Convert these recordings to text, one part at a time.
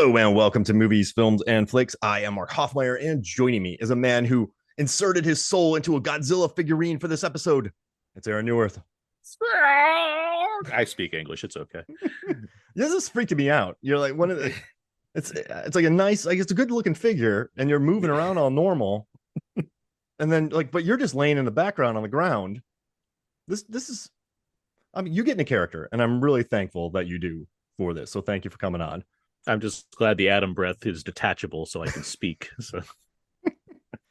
Hello and welcome to Movies, Films, and Flicks. I am Mark Hoffmeyer, and joining me is a man who inserted his soul into a Godzilla figurine for this episode. It's Aaron Neuwirth. I speak English. It's okay. This is freaking me out. You're like one of the. It's like a nice, like it's a good looking figure, and you're moving around all normal, and then but you're just laying in the background on the ground. This is, I mean, you get in a character, and I'm really thankful that you do for this. So thank you for coming on. I'm just glad the atom breath is detachable so I can speak. So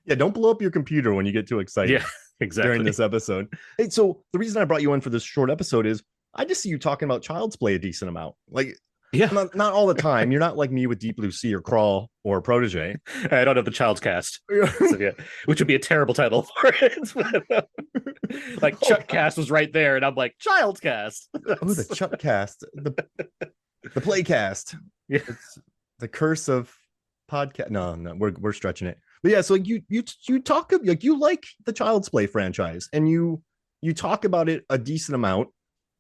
yeah, don't blow up your computer when you get too excited. Yeah, exactly. During this episode. Hey, so the reason I brought you in for this short episode is I just see you talking about Child's Play a decent amount. Like, yeah, not all the time. You're not like me with Deep Blue Sea or Crawl or Protege. I don't have the Child's Cast, so, yeah, which would be a terrible title for it. Like Chuck Cast was right there, and I'm like Child's Cast. Oh, the Chuck Cast, the Play Cast. Yeah. It's the curse of podcast. No, we're stretching it. But yeah, so you talk like you like the Child's Play franchise, and you talk about it a decent amount.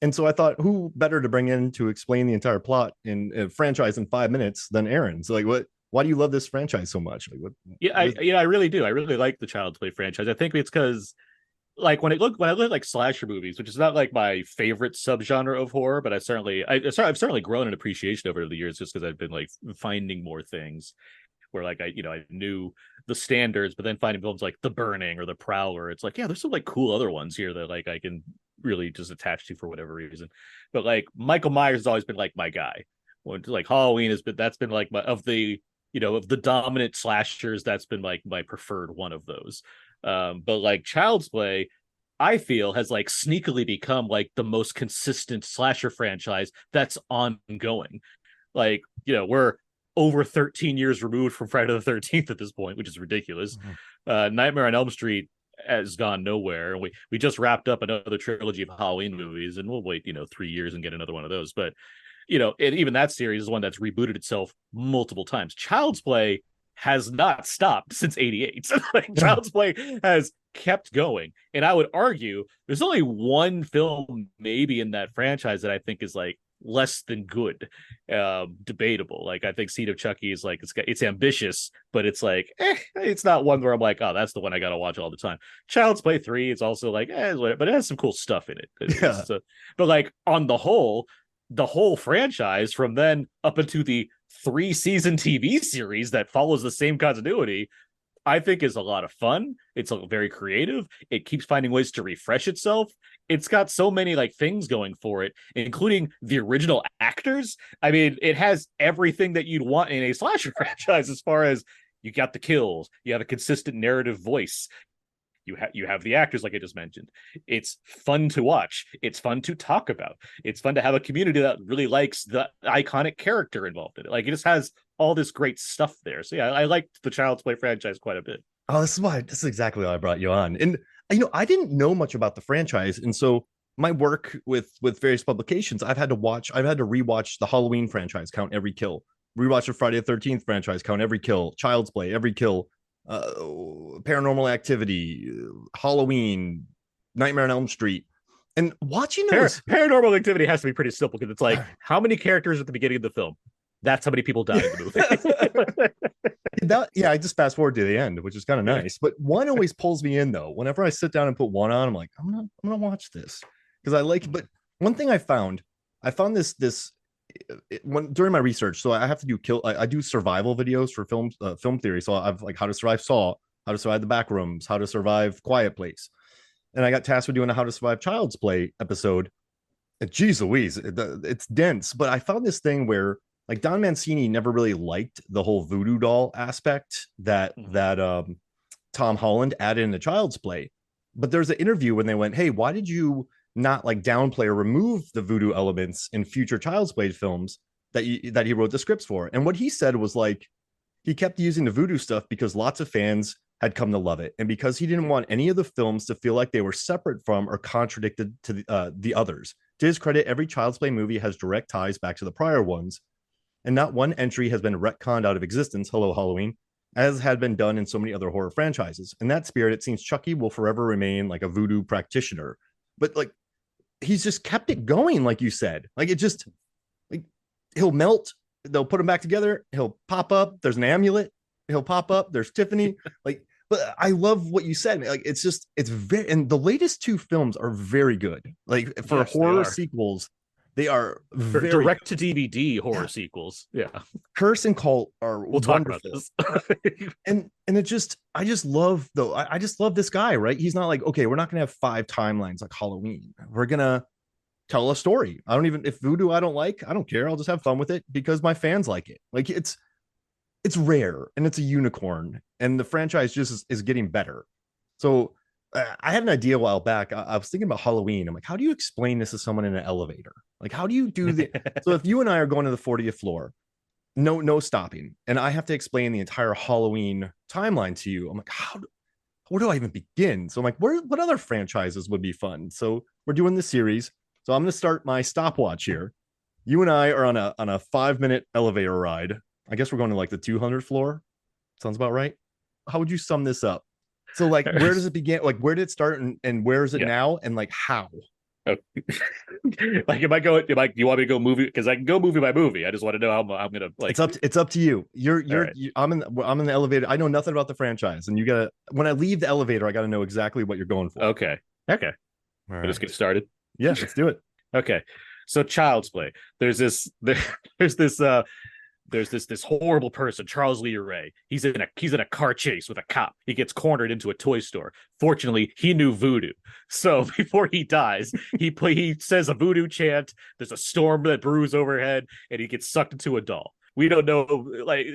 And so I thought, who better to bring in to explain the entire plot in a franchise in 5 minutes than Aaron? So like, why do you love this franchise so much? Like, I really do. I really like the Child's Play franchise. I think it's because like when I look at like slasher movies, which is not like my favorite subgenre of horror, but I've certainly grown in appreciation over the years just because I've been like finding more things where like I knew the standards, but then finding films like The Burning or The Prowler, it's like, yeah, there's some like cool other ones here that like I can really just attach to for whatever reason. But like Michael Myers has always been like my guy. When like Halloween that's been like of the dominant slashers, that's been like my preferred one of those. But like Child's Play, I feel has like sneakily become like the most consistent slasher franchise that's ongoing. Like, we're over 13 years removed from Friday the 13th at this point, which is ridiculous. Mm-hmm. Nightmare on Elm Street has gone nowhere. We just wrapped up another trilogy of Halloween movies, and we'll wait 3 years and get another one of those. But even that series is one that's rebooted itself multiple times. Child's Play has not stopped since 88. Like, Child's Play has kept going. And I would argue there's only one film maybe in that franchise that I think is like less than good, debatable. Like, I think Seed of Chucky is like, it's ambitious, but it's like, it's not one where I'm like, oh, that's the one I gotta watch all the time. Child's Play 3 is also like, but it has some cool stuff in it. Yeah. But like on the whole franchise from then up into the 3-season TV series that follows the same continuity, I think is a lot of fun. It's very creative. It keeps finding ways to refresh itself. It's got so many like things going for it, including the original actors. I mean, it has everything that you'd want in a slasher franchise as far as you got the kills, you have a consistent narrative voice, you have the actors like I just mentioned. It's fun to watch. It's fun to talk about. It's fun to have a community that really likes the iconic character involved in it. Like, it just has all this great stuff there. So yeah, I liked the Child's Play franchise quite a bit. Oh, this is exactly why I brought you on. And I didn't know much about the franchise, and so my work with various publications, I've had to rewatch the Halloween franchise, count every kill. Rewatch the Friday the 13th franchise, count every kill. Child's Play, every kill. Paranormal Activity, Halloween, Nightmare on Elm Street, and watching Paranormal Activity has to be pretty simple because it's like, how many characters at the beginning of the film? That's how many people died in the movie. I just fast forward to the end, which is kind of nice. But one always pulls me in though. Whenever I sit down and put one on, I'm like, I'm gonna watch this because I like. But one thing I found this during my research, so I have to do I do survival videos for film theory. So I've like How to Survive Saw, How to Survive the Back Rooms, How to Survive Quiet Place, and I got tasked with doing a How to Survive Child's Play episode. Geez Louise, it's dense. But I found this thing where like Don Mancini never really liked the whole voodoo doll aspect that Tom Holland added in the Child's Play. But there's an interview when they went, hey, why did you not like downplay or remove the voodoo elements in future Child's Play films that he wrote the scripts for? And what he said was like, he kept using the voodoo stuff because lots of fans had come to love it, and because he didn't want any of the films to feel like they were separate from or contradicted to the others. To his credit, every Child's Play movie has direct ties back to the prior ones, and not one entry has been retconned out of existence, hello Halloween, as had been done in so many other horror franchises. In that spirit, it seems Chucky will forever remain like a voodoo practitioner. But like, he's just kept it going, like you said. Like, it just, like, he'll melt they'll put them back together. He'll pop up. There's an amulet. He'll pop up. There's Tiffany. Like, but I love what you said. Like, it's just, it's very, and the latest two films are very good. Like for Yes, horror sequels, they are very direct to DVD horror sequels. Yeah, Curse and Cult are we'll talk about this. and it just, I just love though. I just love this guy, right? He's not like, okay, we're not gonna have 5 timelines like Halloween. We're gonna tell a story. I don't even, if voodoo I don't like, I don't care. I'll just have fun with it because my fans like it. Like it's rare and it's a unicorn, and the franchise just is getting better. So I had an idea a while back. I was thinking about Halloween. I'm like, how do you explain this to someone in an elevator? Like, how do you do the? So if you and I are going to the 40th floor, no stopping, and I have to explain the entire Halloween timeline to you, I'm like, where do I even begin? So I'm like, what other franchises would be fun? So we're doing this series. So I'm going to start my stopwatch here. You and I are on a 5-minute elevator ride. I guess we're going to like the 200th floor. Sounds about right. How would you sum this up? So like, where does it begin? Like, where did it start, and where is it now? And like, how? Oh. Like, am I going? You want me to go movie? Because I can go movie by movie. I just want to know how I'm gonna like. It's up to you. Right. I'm in the elevator. I know nothing about the franchise, and you gotta. When I leave the elevator, I gotta know exactly what you're going for. Okay. All right. Let's get started. Yeah, let's do it. Okay. So Child's Play. There's this horrible person, Charles Lee Ray. He's in a car chase with a cop. He gets cornered into a toy store. Fortunately, he knew voodoo. So before he dies, he says a voodoo chant. There's a storm that brews overhead, and he gets sucked into a doll. We don't know, like,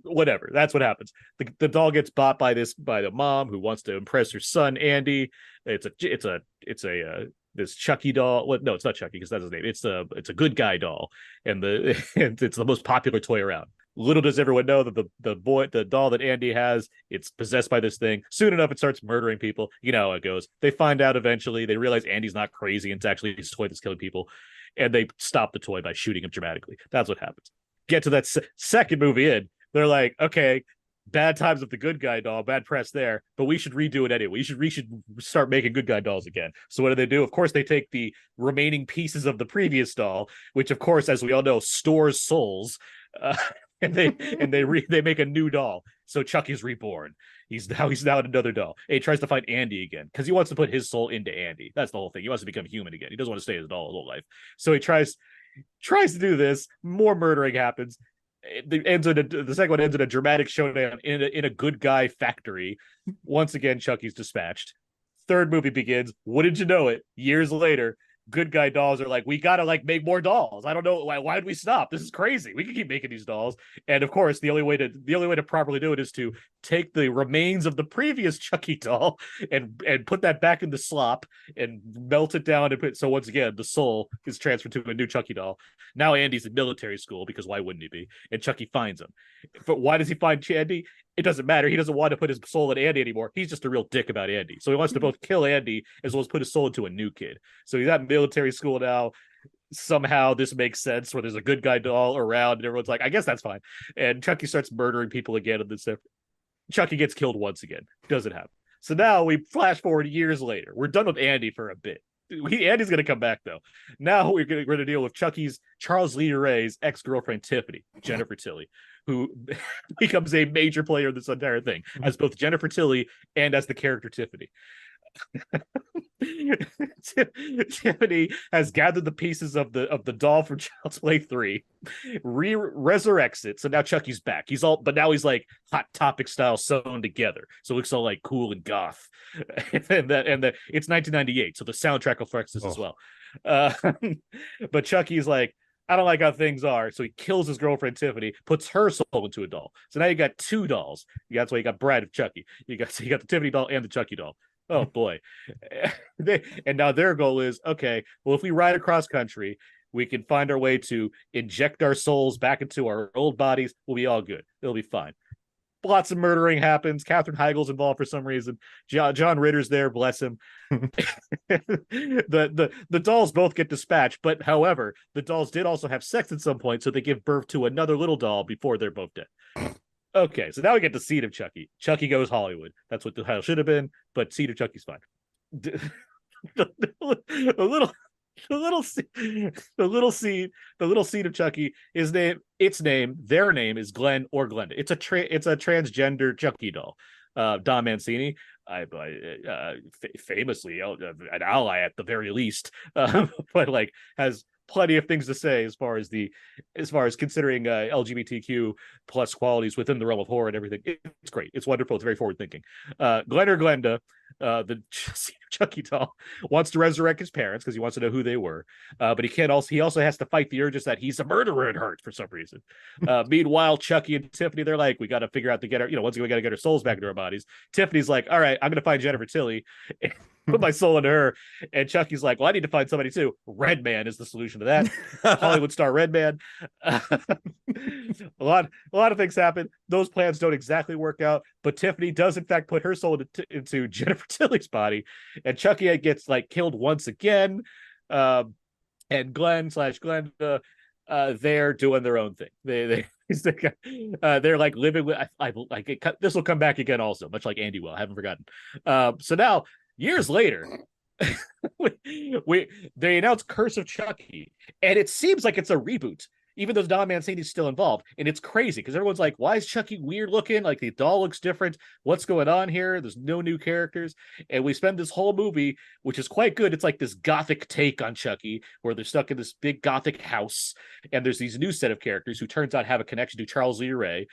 whatever. That's what happens. The doll gets bought by the mom who wants to impress her son Andy. It's a this Chucky doll. Well, no, it's not Chucky because that's his name. It's a good guy doll, and it's the most popular toy around. Little does everyone know that the doll that Andy has, it's possessed by this thing. Soon enough, it starts murdering people. You know how it goes. They find out eventually. They realize Andy's not crazy. It's actually his toy that's killing people, and they stop the toy by shooting him dramatically. That's what happens. Get to that second movie in. They're like, okay, bad times with the good guy doll, bad press there, but we should redo it anyway. We should start making good guy dolls again. So what do? Of course, they take the remaining pieces of the previous doll, which of course, as we all know, stores souls, and they make a new doll. So Chucky's reborn. He's now another doll. And he tries to find Andy again because he wants to put his soul into Andy. That's the whole thing. He wants to become human again. He doesn't want to stay as a doll his whole life. So he tries to do this. More murdering happens. The second one ends in a dramatic showdown in a good guy factory. Once again, Chucky's dispatched. Third movie begins. Wouldn't you know it? Years later, good guy dolls are like, we gotta like make more dolls. I don't know why did we stop? This is crazy. We can keep making these dolls. And of course, the only way to properly do it is to take the remains of the previous Chucky doll and put that back in the slop and melt it down and put. So once again, the soul is transferred to a new Chucky doll. Now Andy's in military school because why wouldn't he be? And Chucky finds him. But why does he find Andy? It doesn't matter. He doesn't want to put his soul in Andy anymore. He's just a real dick about Andy. So he wants to both kill Andy as well as put his soul into a new kid. So he's at military school now. Somehow this makes sense where there's a good guy doll around and everyone's like, I guess that's fine. And Chucky starts murdering people again and this stuff. Chucky gets killed once again. Doesn't happen. So now we flash forward years later. We're done with Andy for a bit. Andy's going to come back though. Now we're going to deal with Charles Lee Ray's ex-girlfriend Tiffany, Jennifer Tilly, who becomes a major player in this entire thing as both Jennifer Tilly and as the character Tiffany. Tiffany has gathered the pieces of the doll from Child's Play 3, resurrects it. So now Chucky's back. But now he's like Hot Topic style sewn together. So it looks all like cool and goth. It's 1998, so the soundtrack reflects this as well. But Chucky's like, I don't like how things are. So he kills his girlfriend Tiffany, puts her soul into a doll. So now you got two dolls. That's why you got Brad and Chucky. You got the Tiffany doll and the Chucky doll. Oh boy. And now their goal is, okay, well, if we ride across country, we can find our way to inject our souls back into our old bodies. We'll be all good. It'll be fine. Lots of murdering happens. Katherine Heigl's involved for some reason. John Ritter's there, bless him. The dolls both get dispatched, but however, the dolls did also have sex at some point, so they give birth to another little doll before they're both dead. Okay, so now we get the Seed of Chucky. Chucky Goes Hollywood. That's what the title should have been, but Seed of Chucky's fine. a little the little the little seed the little seed of Chucky. Their name is Glenn or Glenda. It's a transgender Chucky doll. Don Mancini, famously an ally at the very least, but like has plenty of things to say as far as considering LGBTQ plus qualities within the realm of horror and everything. It's great. It's wonderful. It's very forward thinking. Glenn or Glenda, the Chucky doll, wants to resurrect his parents because he wants to know who they were, but he also has to fight the urges that he's a murderer at heart for some reason. Meanwhile, Chucky and Tiffany, they're like, we got to figure out to get once again, we got to get our souls back into our bodies. Tiffany's like, all right, I'm gonna find Jennifer Tilly, put my soul into her, and Chucky's like, well, I need to find somebody too. Redman is the solution to that. Hollywood star Redman. A lot of things happen. Those plans don't exactly work out, but Tiffany does in fact put her soul into Jennifer Tilly's body, and Chucky gets like killed once again. And Glenn/Glenda, they're doing their own thing. They're like living with. This will come back again also, much like Andy will. I haven't forgotten. So now years later, they announced Curse of Chucky, and it seems like it's a reboot, even though Don Mancini's still involved. And it's crazy because everyone's like, why is Chucky weird looking? Like, the doll looks different. What's going on here? There's no new characters. And we spend this whole movie, which is quite good. It's like this gothic take on Chucky, where they're stuck in this big gothic house. And there's these new set of characters who turns out have a connection to Charles Lee Ray.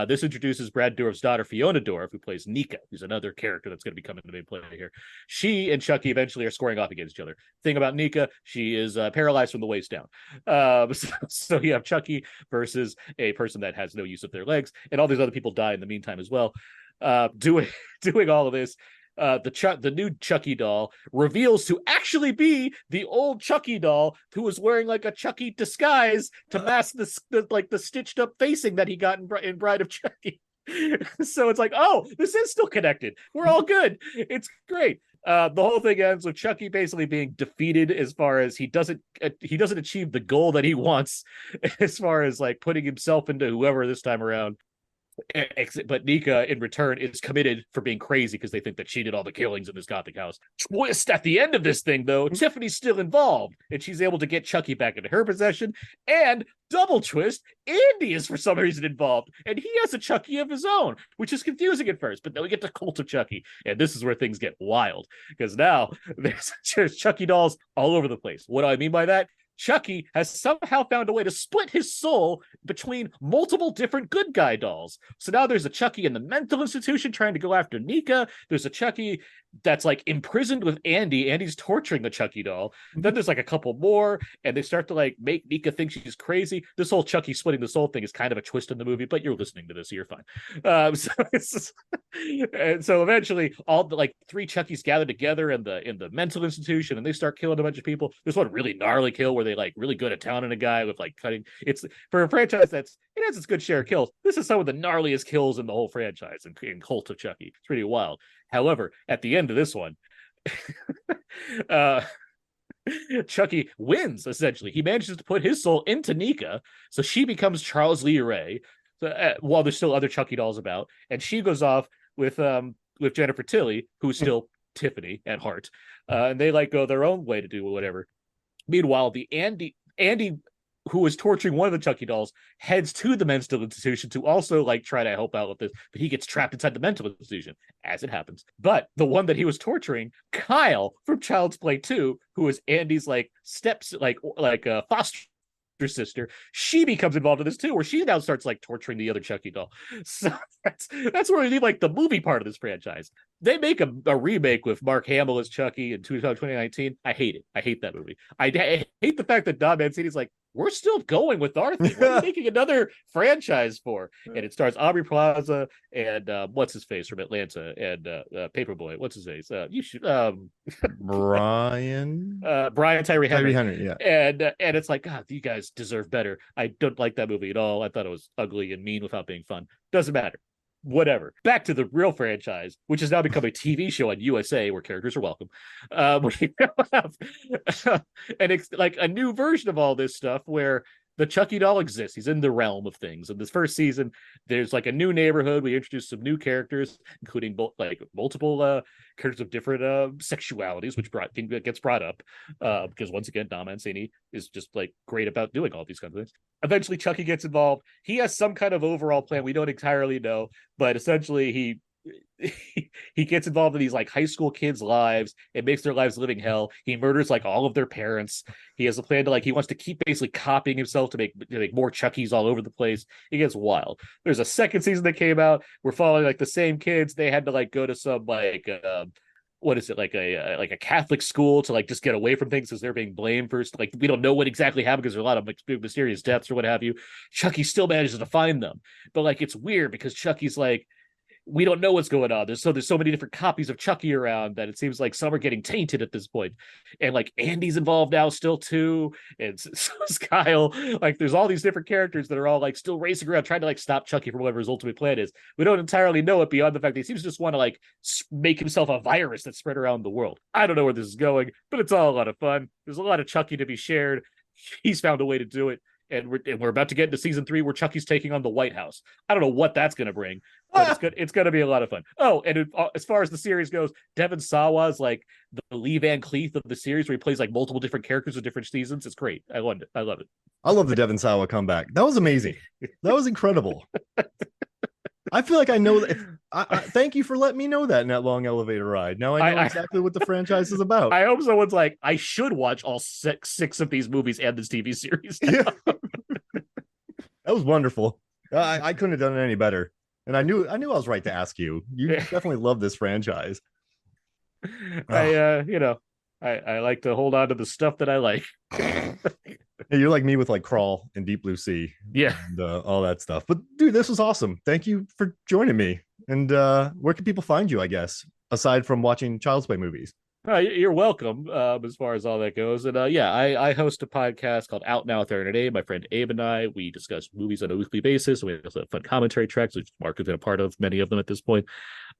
This introduces Brad Dourif's daughter, Fiona Dourif, who plays Nika, who's another character that's going to be coming to main play here. She and Chucky eventually are scoring off against each other. Thing about Nika, she is paralyzed from the waist down. So you have Chucky versus a person that has no use of their legs, and all these other people die in the meantime as well. Doing all of this, the new Chucky doll reveals to actually be the old Chucky doll who was wearing like a Chucky disguise to mask the stitched up facing that he got in Bride of Chucky. So it's like, oh, this is still connected. We're all good. It's great. The whole thing ends with Chucky basically being defeated as far as he doesn't achieve the goal that he wants, as far as like putting himself into whoever this time around. But Nika, in return, is committed for being crazy because they think that she did all the killings in this gothic house. Twist at the end of this thing, though, Tiffany's still involved, and she's able to get Chucky back into her possession. And double twist, Andy is for some reason involved, and he has a Chucky of his own, which is confusing at first. But then we get to Cult of Chucky, and this is where things get wild, because now there's Chucky dolls all over the place. What do I mean by that? Chucky has somehow found a way to split his soul between multiple different good guy dolls. So now there's a Chucky in the mental institution trying to go after Nika. There's a Chucky that's like imprisoned with Andy. Andy's torturing the Chucky doll. Then there's like a couple more, and they start to like make Nika think she's crazy. This whole Chucky splitting the soul thing is kind of a twist in the movie, but you're listening to this, so you're fine. And so eventually all the like three Chuckies gather together in the mental institution, and they start killing a bunch of people. There's one really gnarly kill where they like really good at towning a guy with like cutting. It's for a franchise it has its good share of kills. This is some of the gnarliest kills in the whole franchise in Cult of Chucky. It's pretty wild. However, at the end of this one, Chucky wins, essentially. He manages to put his soul into Nika, so she becomes Charles Lee Ray, while there's still other Chucky dolls about, and she goes off with Jennifer Tilly, who's still Tiffany at heart, and they like go their own way to do whatever. Meanwhile, the Andy who was torturing one of the Chucky dolls heads to the mental institution to also like try to help out with this, but he gets trapped inside the mental institution, as it happens. But the one that he was torturing, Kyle from Child's Play 2, who is Andy's like foster sister, she becomes involved in this too, where she now starts like torturing the other Chucky doll. So that's where we leave like the movie part of this franchise. They make a remake with Mark Hamill as Chucky in 2019. I hate it. I hate that movie. I hate the fact that Don Mancini's like, we're still going with our thing. We're making another franchise for, and it stars Aubrey Plaza and what's his face from Atlanta and Paperboy. What's his face? You should Brian Tyree Henry. Yeah. And it's like, God, you guys deserve better. I don't like that movie at all. I thought it was ugly and mean without being fun. Doesn't matter. Whatever. Back to the real franchise, which has now become a TV show on USA where characters are welcome. We now have and it's like a new version of all this stuff where the Chucky doll exists. He's in the realm of things. In this first season, there's like a new neighborhood. We introduce some new characters, including multiple characters of different sexualities, which gets brought up because once again, Dom Mancini is just like great about doing all these kinds of things. Eventually, Chucky gets involved. He has some kind of overall plan. We don't entirely know, but essentially, he gets involved in these like high school kids' lives. It makes their lives living hell. He murders like all of their parents. He has a plan to he wants to keep basically copying himself to make more Chuckies all over the place. It gets wild. There's a second season that came out. We're following like the same kids. They had to like go to some what is it, like a Catholic school to like just get away from things because they're being blamed for like we don't know what exactly happened because there's a lot of like mysterious deaths or what have you. Chucky still manages to find them, but like it's weird because Chucky's like, we don't know what's going on. There's so many different copies of Chucky around that it seems like some are getting tainted at this point. And like Andy's involved now still too. And so is Kyle. Like there's all these different characters that are all like still racing around trying to like stop Chucky from whatever his ultimate plan is. We don't entirely know it beyond the fact that he seems to just want to like make himself a virus that's spread around the world. I don't know where this is going, but it's all a lot of fun. There's a lot of Chucky to be shared. He's found a way to do it. And we're about to get into season 3 where Chucky's taking on the White House. I don't know what that's going to bring, but it's going to be a lot of fun. Oh, and as far as the series goes, Devon Sawa's like the Lee Van Cleef of the series, where he plays like multiple different characters with different seasons. It's great. I love it. I love it. I love the Devon Sawa comeback. That was amazing. That was incredible. I feel like I know that. Thank you for letting me know that in that long elevator ride. Now I know exactly what the franchise is about. I hope someone's like, I should watch all six of these movies and this TV series. Yeah. That was wonderful. I couldn't have done it any better. And I knew I was right to ask you. You definitely love this franchise. I like to hold on to the stuff that I like. Hey, you're like me with like Crawl and Deep Blue Sea. Yeah. And all that stuff. But dude, this was awesome. Thank you for joining me. And where can people find you, I guess, aside from watching Child's Play movies? You're welcome, as far as all that goes. And I host a podcast called Out Now with Aaron and Abe. My friend Abe and I, we discuss movies on a weekly basis. We also have fun commentary tracks, which Mark has been a part of many of them at this point.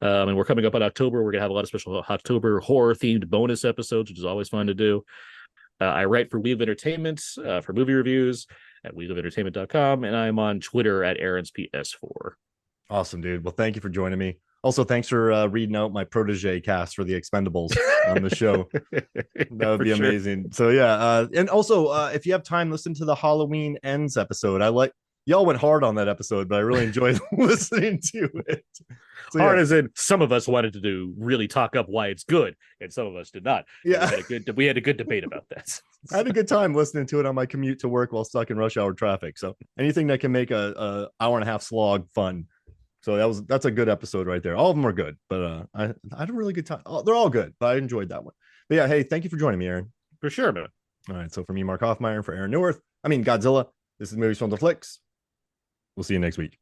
And we're coming up on October. We're going to have a lot of special October horror-themed bonus episodes, which is always fun to do. I write for We Live Entertainment for movie reviews at WeLiveEntertainment.com, and I'm on Twitter at Aaron's PS4. Awesome, dude. Well, thank you for joining me. Also, thanks for reading out my protege cast for the Expendables on the show. That would be amazing. So yeah, and also if you have time, listen to the Halloween Ends episode. Y'all went hard on that episode, but I really enjoyed listening to it. So, hard as in some of us wanted to really talk up why it's good, and some of us did not. Yeah, we had a good debate about that. I had a good time listening to it on my commute to work while stuck in rush hour traffic. So anything that can make a hour and a half slog fun. So that's a good episode right there. All of them are good, but I had a really good time. They're all good, but I enjoyed that one. But yeah, hey, thank you for joining me, Aaron. For sure, man. All right, so for me, Mark Hoffmeyer, for Aaron Neuwirth, Godzilla. This is Movies from the Flicks. We'll see you next week.